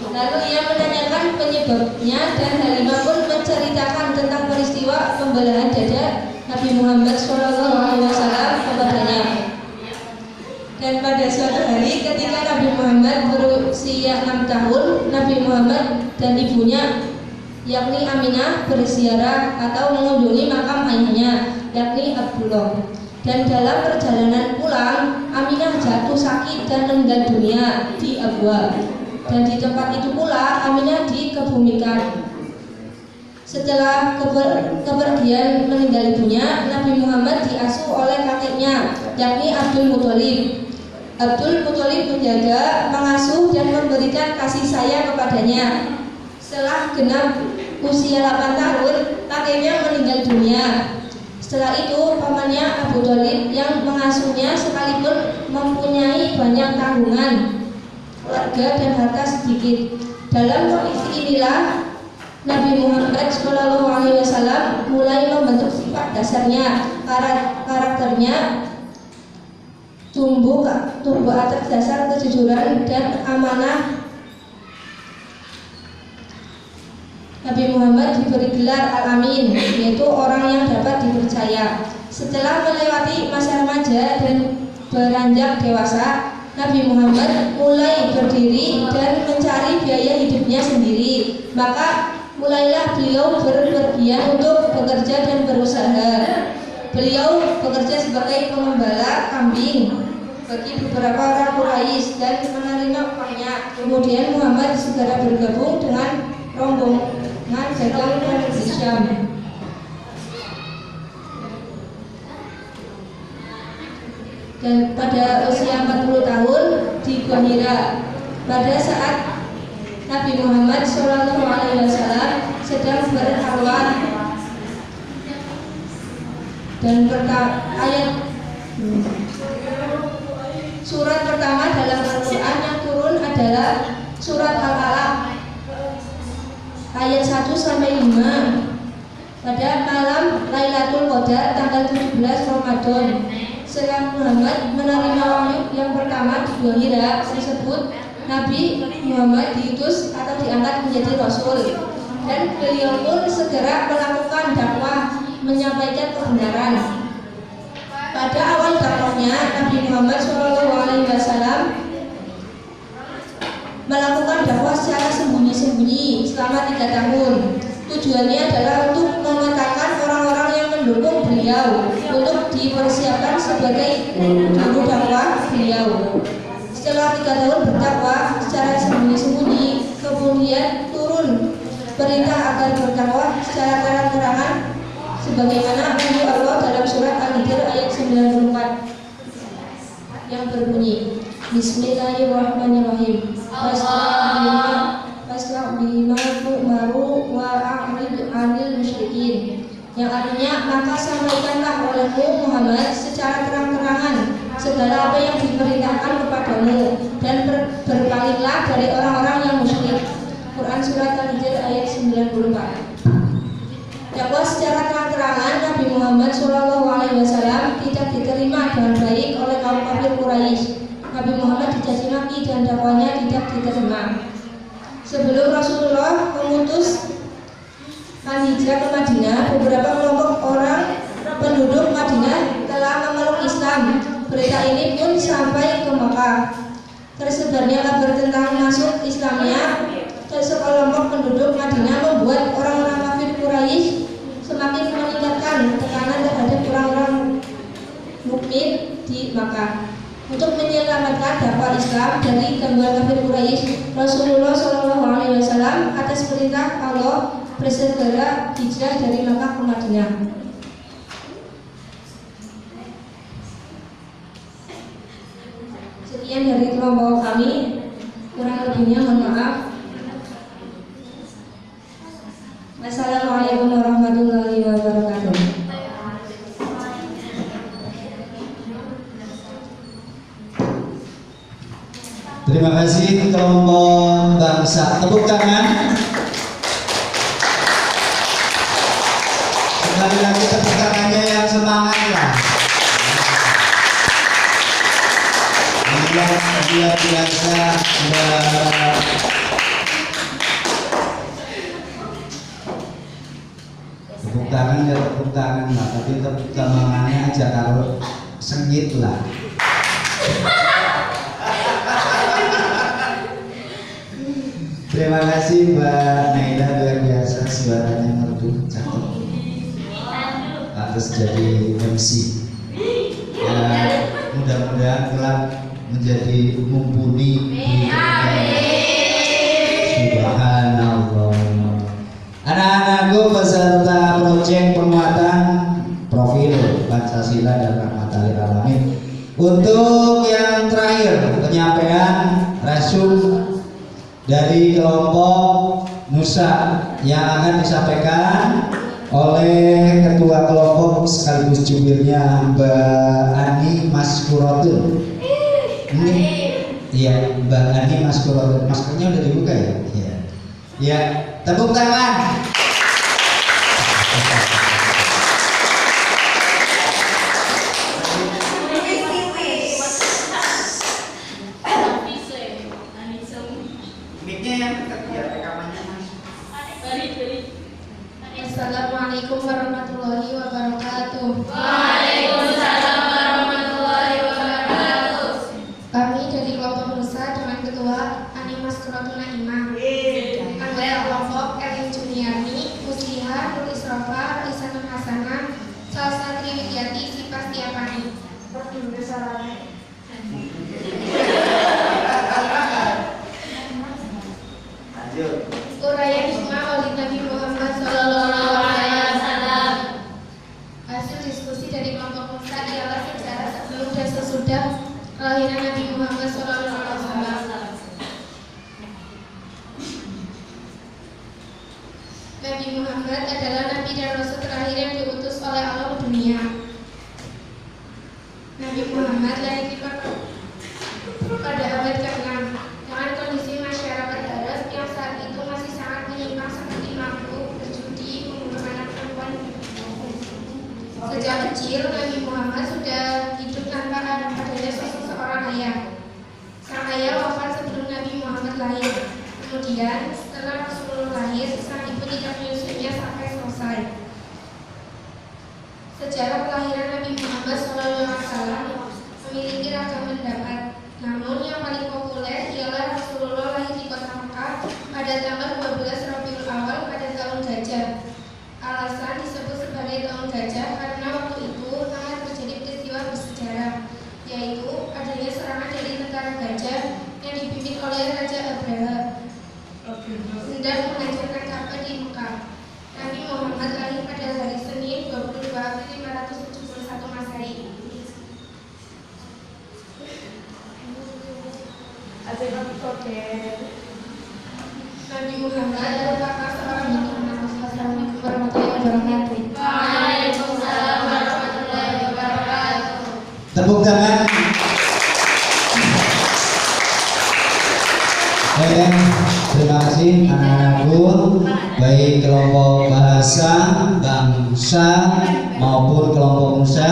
Lalu ia menanyakan penyebabnya dan Halimah pun menceritakan tentang peristiwa pembelahan dada Nabi Muhammad SAW kepadanya. Dan pada suatu hari ketika Nabi Muhammad berusia 6 tahun, Nabi Muhammad dan ibunya yakni Aminah berziarah atau mengunjungi makam ayahnya, yakni Abdullah. Dan dalam perjalanan pulang, Aminah jatuh sakit dan meninggal dunia di Abwa. Dan di tempat itu pula Aminah dikebumikan. Setelah kepergian meninggal ibunya, Nabi Muhammad diasuh oleh kakeknya, yakni Abdul Muthalib. Abdul Muthalib menjaga, mengasuh dan memberikan kasih sayang kepadanya. Setelah genap usia 8 tahun, kakeknya meninggal dunia. Setelah itu, pamannya Abu Thalib yang mengasuhnya sekalipun mempunyai banyak tanggungan, keluarga dan harta sedikit. Dalam kondisi inilah Nabi Muhammad SAW mulai membentuk sifat dasarnya, karakternya tumbuh atas dasar kejujuran dan amanah. Nabi Muhammad diberi gelar Al-Amin, yaitu orang yang dapat dipercaya. Setelah melewati masa remaja dan beranjak dewasa, Nabi Muhammad mulai berdiri dan mencari biaya hidupnya sendiri. Maka mulailah beliau berpergian untuk bekerja dan berusaha. Beliau bekerja sebagai pengembala kambing bagi beberapa orang Quraisy dan menerima upahnya. Kemudian Muhammad segera bergabung dengan rombongan dagang dari Syam. Dan pada usia 40 tahun di Gua Hira, pada saat Nabi Muhammad SAW sedang berhalwat dan ayat Surat pertama dalam Al-Quran yang turun adalah surat Al-Alaq ayat 1-5 pada malam Lailatul Qadar tanggal 17 Ramadan. Setelah Muhammad menerima wahyu yang pertama di gua Hira tersebut, Nabi Muhammad diutus atau diangkat menjadi Rasul, dan beliau pun segera melakukan dakwah menyampaikan kebenaran. Pada awal dakwahnya, Nabi Muhammad SAW melakukan dakwah secara sembunyi-sembunyi selama 3 tahun. Tujuannya adalah untuk memetakan orang-orang yang mendukung beliau untuk dipersiapkan sebagai guru dakwah beliau. Setelah 3 tahun berdakwah secara sembunyi-sembunyi, kemudian turun perintah agar berdakwah secara terang-terangan sebagaimana wahyu Allah dalam surat Al-Hijr ayat 94 yang berbunyi, Bismillahirrahmanirrahim. Fasla' bima tu'maru wa a'rid 'anil musyrikin. Yang artinya, maka sampaikanlah olehmu Muhammad secara terang-terangan segala apa yang diperintahkan kepadamu, dan berpalinglah dari orang-orang yang musyrik. Quran surat Al-Hijr ayat 94. Dakwah secara terang-terangan Nabi Muhammad SAW tidak diterima dengan baik oleh kaum kafir Quraisy. Nabi Muhammad dicaci maki dan dakwahnya tidak diterima. Sebelum Rasulullah mengutus hijrah ke Madinah, beberapa kelompok orang penduduk Madinah telah memeluk Islam. Berita ini pun sampai ke Makkah. Tersebarnya kabar tentang masuk Islamnya ke sekelompok penduduk Madinah membuat orang-orang kafir Quraisy semakin meningkatkan tekanan terhadap orang-orang mukmin di Makkah. Untuk menyelamatkan dakwah Islam dari gangguan kafir Quraisy, Rasulullah SAW atas perintah Allah bersegera hijrah dari Makkah ke Madinah. Sekian dari kelompok kami, kurang lebihnya mohon maaf. Wassalamualaikum warahmatullahi wabarakatuh. Terima kasih kelompok bangsa. Tepuk tangan. Sekali lagi tepuk tangannya yang semangat lah. Luar biasa. Tepuk tangan ya tepuk tangan lah, tapi tepuk tangannya aja kalau sengit lah. Terima kasih Mbak Naila, luar biasa, suaranya merdu, cakep. Atas jadi MC. Ya, mudah-mudahan kelak menjadi mumpuni. Subhanallah. Anak-anakku peserta proyek penguatan profil Pancasila dan Rahmatal lil Alamin. Untuk yang terakhir, penyampaian resum dari kelompok Nusa yang akan disampaikan oleh ketua kelompok sekaligus jubirnya Mbak Ani Maskuratun. Ini iya Mbak Ani Maskuratun. Maskernya udah dibuka ya? Iya. Ya, tepuk tangan. Assalamualaikum warahmatullahi wabarakatuh. Waalaikumsalam warahmatullahi wabarakatuh. Kami dari kelompok Nusa dengan ketua Ani Maskuratun Naimah. Anggota kelompok Erlin Juniarni, Musliha, Nur Isrofa, Isanul Hasanah, Salsa Triwidyati, Sipas Tiapani. Uraian hikmah Maulid Nabi Muhammad SAW. Hasil diskusi dari kelompok Nusa ialah sejarah sebelum dan sesudah kelahiran Nabi Muhammad SAW. Nabi Muhammad adalah Nabi dan Rasul terakhir yang diutus oleh Allah ke dunia. Nabi Muhammad lahir di Bashir, Nabi Muhammad sudah hidup tanpa adanya sosok seorang ayah. Sang ayah wafat sebelum Nabi Muhammad lahir. Kemudian setelah Rasulullah lahir, sang ibu tidak menyusuinya sampai selesai. Sejarah kelahiran Nabi Muhammad SAW memiliki ragam pendapat. Namun yang paling populer ialah Rasulullah lahir di kota Mekah pada tanggal 12 Rabiul Awal pada tahun gajah. Alasan disebut sebagai tahun gajah karena waktu itu tengah terjadi peristiwa bersejarah, yaitu adanya serangan dari tentara gajah yang dipimpin oleh Raja Abraha hendak menghancurkan Ka'bah di Mekah. Nabi Muhammad lahir pada hari Senin 22 April 571 Masehi. Nabi Muhammad merupakan seorang yang Assalamualaikum warahmatullahi wabarakatuh. Waalaikumsalam warahmatullahi wabarakatuh. Tepuk tangan. Terima kasih anak-anakku, baik kelompok bahasa, bangsa maupun kelompok Nusa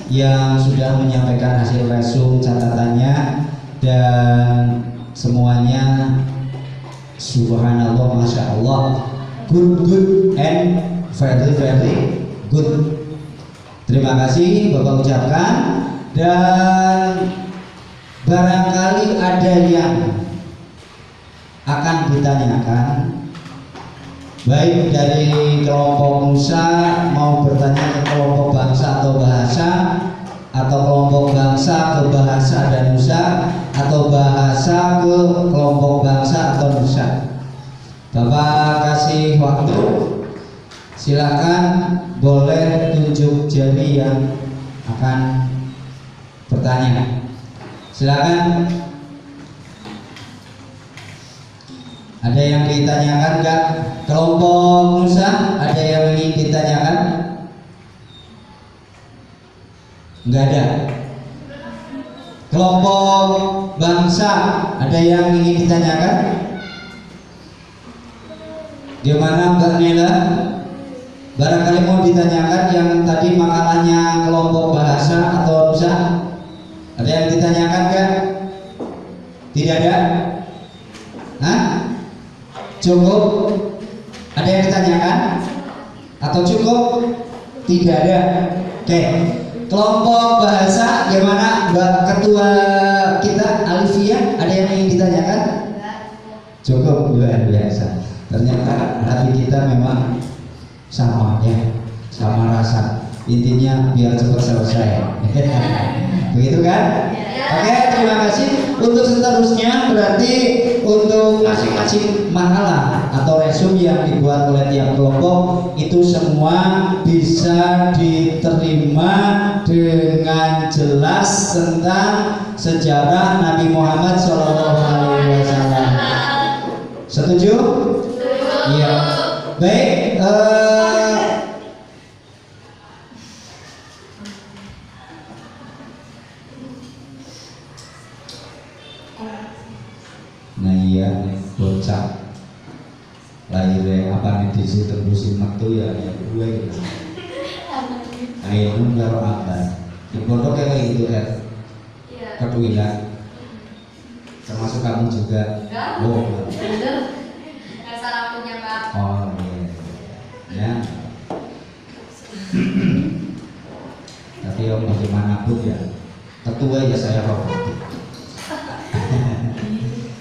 yang sudah menyampaikan hasil resum catatannya, dan semuanya subhanallah, masya Allah, good and very good. Terima kasih Bapak ucapkan, dan barangkali ada yang akan ditanyakan, baik dari kelompok Nusa mau bertanya ke kelompok bangsa atau bahasa, atau kelompok bangsa ke bahasa dan Nusa, atau bahasa ke kelompok bangsa atau Nusa. Bapak kasih waktu, silakan boleh tunjuk jari yang akan bertanya. Silakan. Ada yang ditanyakan enggak? Kelompok Nusa ada yang ingin ditanyakan? Enggak ada. Kelompok bangsa ada yang ingin ditanyakan? Gimana Mbak Nela? Barangkali mau ditanyakan yang tadi makalahnya kelompok bahasa atau Nusa? Ada yang ditanyakan enggak? Tidak ada? Hah? Cukup? Ada yang ditanyakan? Atau cukup? Tidak ada. Oke. Kelompok bahasa gimana Mbak Ketua kita Alifia? Ada yang ingin ditanyakan? Cukup, luar biasa. Ternyata hati kita memang sama ya, sama rasa. Intinya biar cepat selesai. Begitu kan? Oke, terima kasih. Untuk seterusnya berarti untuk masing-masing makalah atau resume yang dibuat oleh tiap kelompok itu semua bisa diterima dengan jelas tentang sejarah Nabi Muhammad SAW. Setuju? Iya. Baik. Nah iya, bocah lahirnya apa nih di situ musim waktu ya gue gitu. Ayo karo apa? Di pondok kayak gitu kan? Keduilan. Termasuk kamu juga. Oh, Nggak salah punya Pak. oh iya. Ya. Tapi om bagaimanapun ya, ketua ya saya hormati.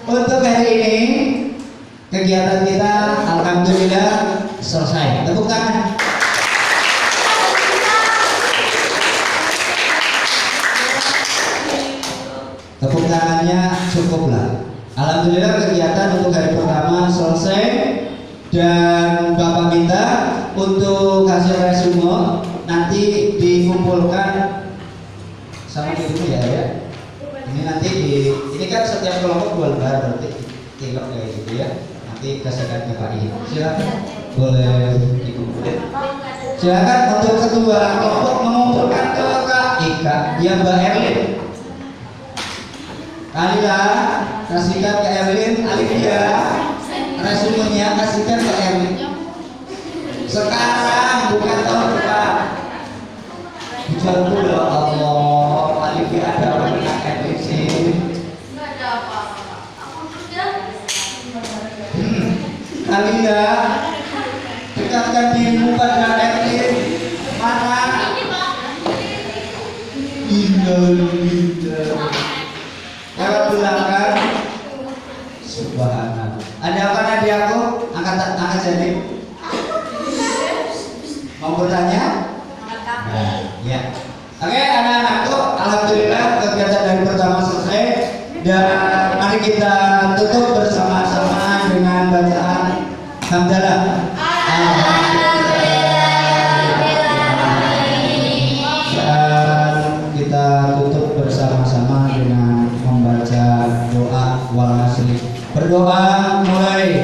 Untuk hari ini kegiatan kita alhamdulillah selesai. Tepuk tangan. Tepuk tangannya cukuplah. Alhamdulillah kegiatan untuk hari pertama selesai, dan Bapak minta untuk hasil resume nanti dikumpulkan sama ibu ya. Ini nanti ini kan setiap kelompok 2 lembar, berarti tilok kayak gitu ya. Nanti kasihkan ke Pak Ibu. Silakan, boleh dikumpulin. Silakan untuk ketua kelompok mengumpulkan ke Kak Ika, ya Mbak Erlin. Kalian kasihkan ke Erlin, Alivia. Resumenya kasihkan ke Erlin. Sekarang bukan tahun depan. Contoh ya Allah, Alifi ada orang yang etik sih. Nggak ada apa-apa. Aku kerja. Kalian dekatkan dirimu pada etik. Mana? Ini Pak. Indah. Lewat belakang. Subhanallah. Ada apa Nabi aku? Angkat jadi. Mau bertanya? Nah, ya. Oke, anak-anakku, alhamdulillah kegiatan dari pertama selesai dan mari kita tutup bersama-sama dengan bacaan hamdalah. Dan kita tutup bersama-sama dengan membaca doa wal asri. Berdoa mulai.